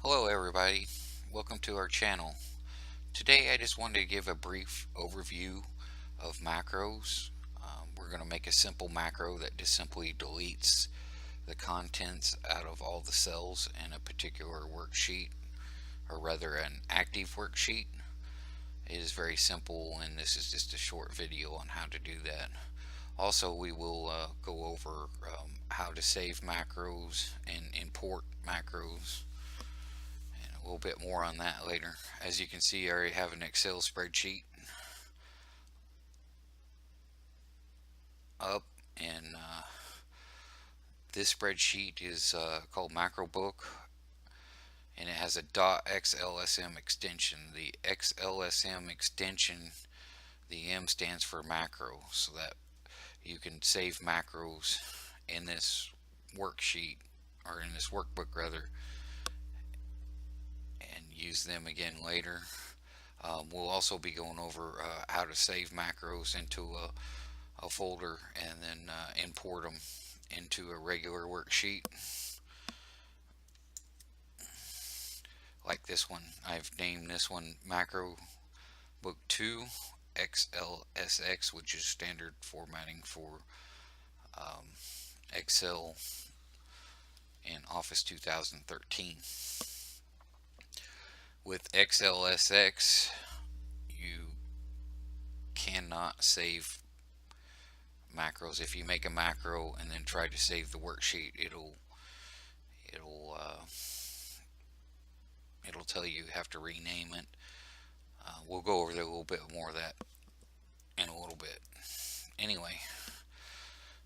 Hello everybody, welcome to our channel. Today I just wanted to give a brief overview of macros. We're going to make a simple macro that just simply deletes the contents out of all the cells in a particular worksheet, or rather an active worksheet. It is very simple, and this is just a short video on how to do that. Also, we will go over how to save macros and import macros, a little bit more on that later. As you can see, I already have an Excel spreadsheet up, and this spreadsheet is called MacroBook, and it has a .xlsm extension. The XLSM extension, the M stands for macro, so that you can save macros in this worksheet, or in this workbook rather, and use them again later. We'll also be going over how to save macros into a folder and then import them into a regular worksheet like this one. I've named this one Macro Book 2 XLSX, which is standard formatting for Excel and Office 2013. With XLSX, you cannot save macros. If you make a macro and then try to save the worksheet, it'll tell you have to rename it. We'll go over a little bit more of that in a little bit. Anyway,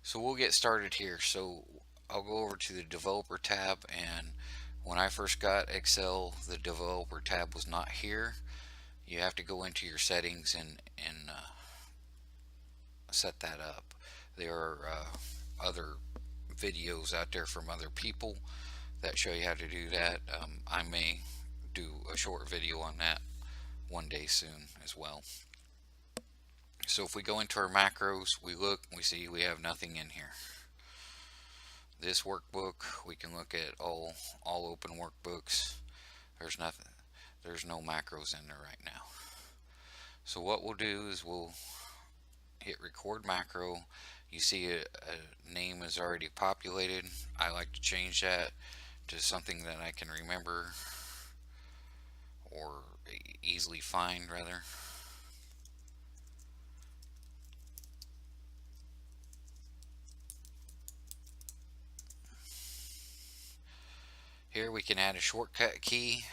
so we'll get started here. So I'll go over to the developer tab, and when I first got Excel, the developer tab was not here. You have to go into your settings and set that up. There are other videos out there from other people that show you how to do that. I may do a short video on that one day soon as well. So if we go into our macros, we look, we see we have nothing in here. This workbook, we can look at all open workbooks. There's nothing, there's no macros in there right now. So what we'll do is we'll hit record macro. You see a name is already populated. I like to change that to something that I can remember or easily find rather. Here we can add a shortcut key.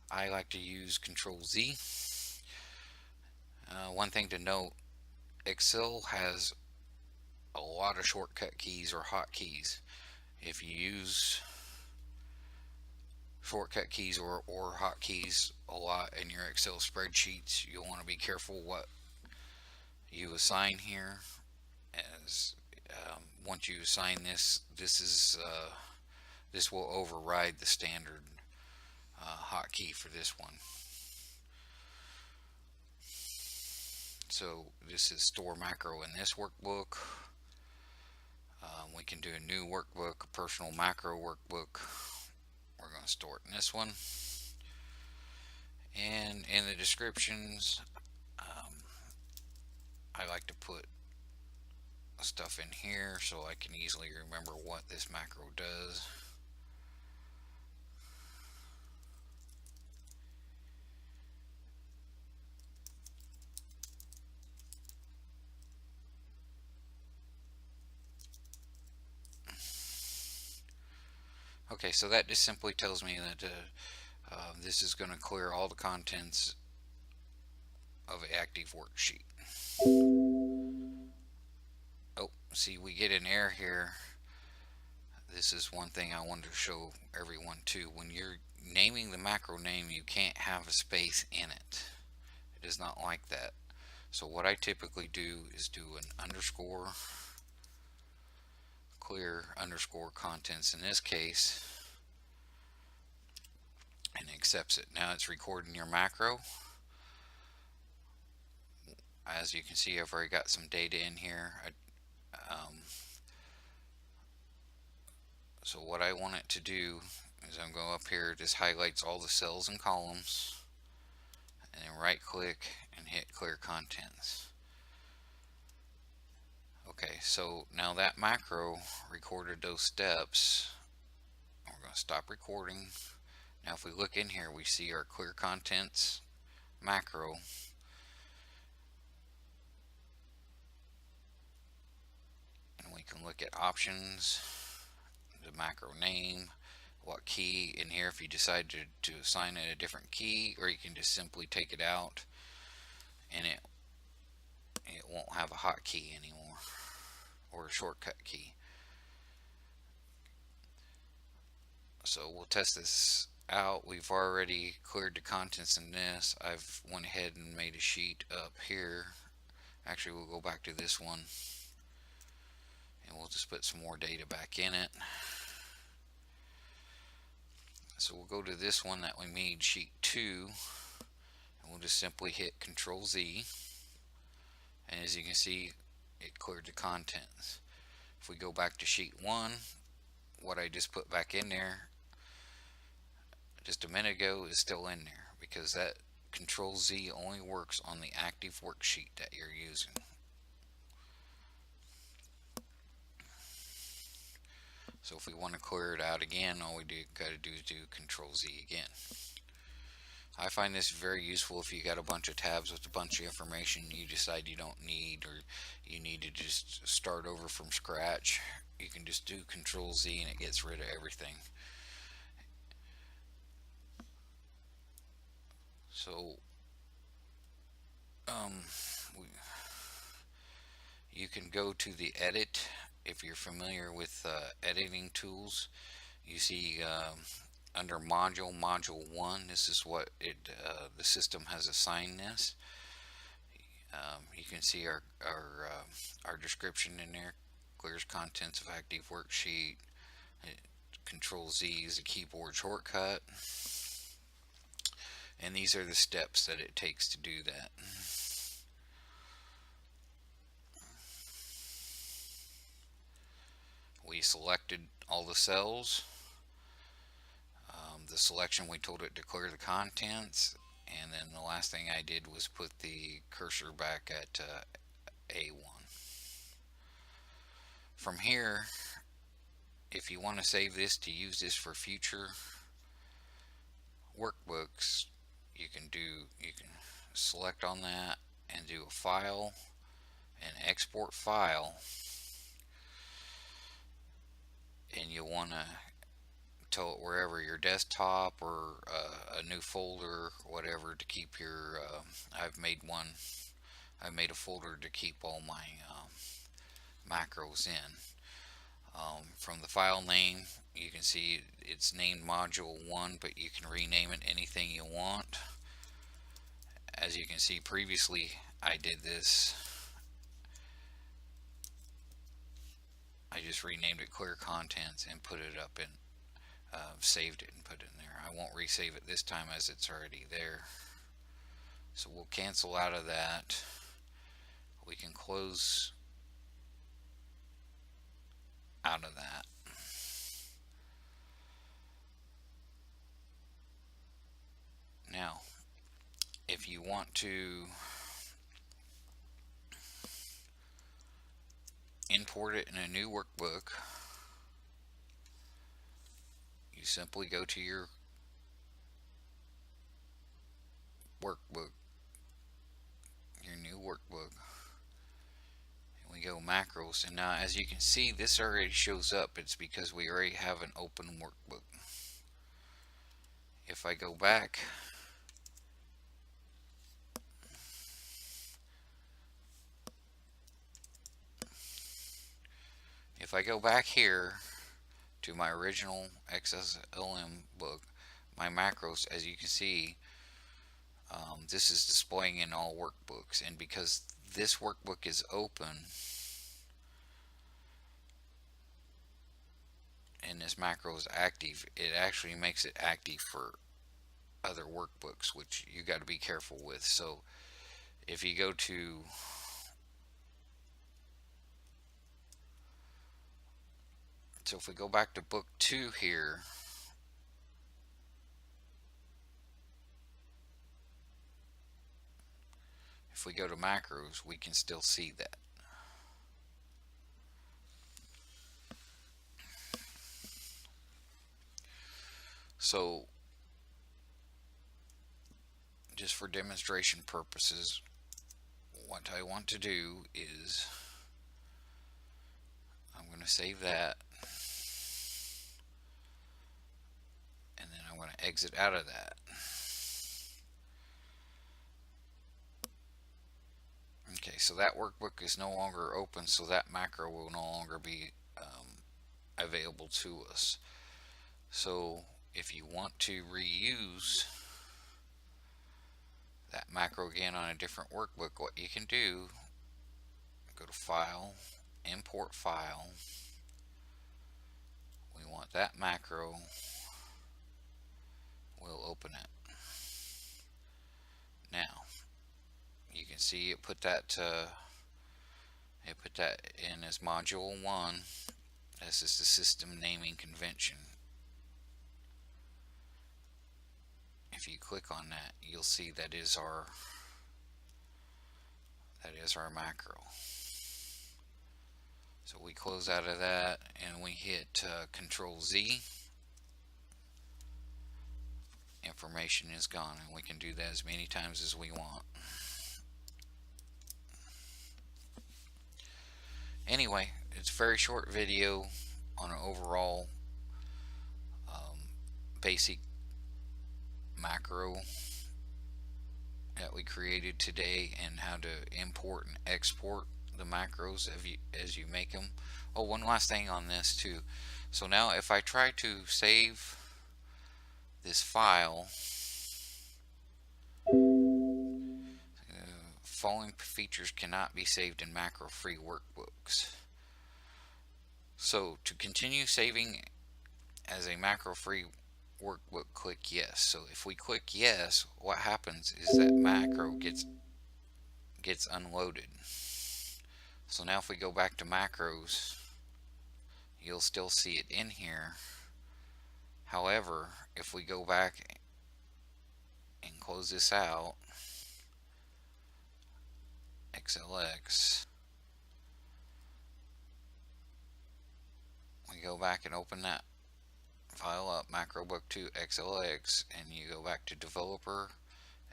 I like to use Control Z. One thing to note, Excel has a lot of shortcut keys or hotkeys. If you use shortcut keys or hotkeys a lot in your Excel spreadsheets, you'll want to be careful what you assign here. As once you assign this, this will override the standard hotkey for this one. So this is store macro in this workbook. We can do a new workbook, a personal macro workbook. We're going to store it in this one. And in the descriptions, I like to put stuff in here so I can easily remember what this macro does. Okay, so that just simply tells me that this is going to clear all the contents of an active worksheet. Oh, see, we get an error here. This is one thing I wanted to show everyone too. When you're naming the macro name, you can't have a space in it. It is not like that. So what I typically do is do an underscore, clear underscore contents in this case, and it accepts it. Now it's recording your macro. As you can see, I've already got some data in here. So what I want it to do As I'm going up here, this highlights all the cells and columns, and then right click and hit clear contents. Okay, so now that macro recorded those steps. We're going to stop recording. Now if we look in here, we see our clear contents macro. And we can look at options, the macro name, what key in here if you decide to assign it a different key, or you can just simply take it out and it won't have a hotkey anymore or a shortcut key. So we'll test this out. We've already cleared the contents in this. I've went ahead and made a sheet up here. Actually, we'll go back to this one and we'll just put some more data back in it. So we'll go to this one that we made, sheet 2, and we'll just simply hit Control Z, and as you can see, it cleared the contents. If we go back to sheet 1, what I just put back in there just a minute ago is still in there, because that Control Z only works on the active worksheet that you're using. So if we want to clear it out again, all we got to do is do Control Z again. I find this very useful if you got a bunch of tabs with a bunch of information you decide you don't need, or you need to just start over from scratch. You can just do Control Z and it gets rid of everything. So you can go to the edit if you're familiar with editing tools. You see under module 1, this is what the system has assigned this. You can see our description in there. Clears contents of active worksheet. Control Z is a keyboard shortcut, and these are the steps that it takes to do that. We selected all the cells. The selection, we told it to clear the contents, and then the last thing I did was put the cursor back at A1. From here, if you want to save this to use this for future workbooks, you can select on that and do a file and export file, and you'll want to tell it wherever, your desktop or a new folder, whatever, to keep your I've made a folder to keep all my macros in. From the file name, you can see it's named module 1, but you can rename it anything you want. As you can see, previously I did this. I just renamed it clear contents and put it up in saved it and put it in there. I won't resave it this time as it's already there. So we'll cancel out of that. We can close out of that. Now, if you want to import it in a new workbook, you simply go to your workbook, your new workbook, and we go macros. And now, as you can see, this already shows up. It's because we already have an open workbook. If I go back, here to my original XSLM book, my macros, as you can see, this is displaying in all workbooks, and because this workbook is open and this macro is active, it actually makes it active for other workbooks, which you got to be careful with. So if you go to if we go back to book 2 here, if we go to macros, we can still see that. So just for demonstration purposes, what I want to do is I'm going to save that, and then I'm going to exit out of that. Okay, so that workbook is no longer open, so that macro will no longer be available to us. So if you want to reuse that macro again on a different workbook, what you can do, go to File, Import File. We want that macro. We'll open it. Now you can see it put that in as module 1. This is the system naming convention. If you click on that, you'll see that is our macro. So we close out of that and we hit Control Z. Information is gone, and we can do that as many times as we want. Anyway, it's a very short video on an overall basic macro that we created today, and how to import and export the macros as you make them. Oh, one last thing on this too. So now if I try to save this file, following features cannot be saved in macro-free workbooks. So to continue saving as a macro-free workbook, click yes. So if we click yes, what happens is that macro gets unloaded. So now if we go back to macros, you'll still see it in here. However, if we go back and close this out, XLX, we go back and open that file up, MacroBook 2 XLX, and you go back to developer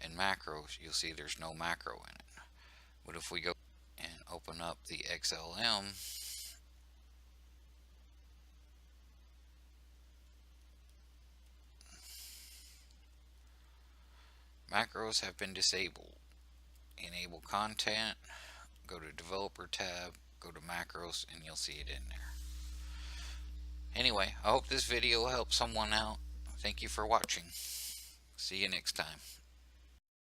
and macros, you'll see there's no macro in it. But if we go and open up the XLM, macros have been disabled. Enable content, go to developer tab, go to macros, and you'll see it in there. Anyway, I hope this video helped someone out. Thank you for watching. See you next time.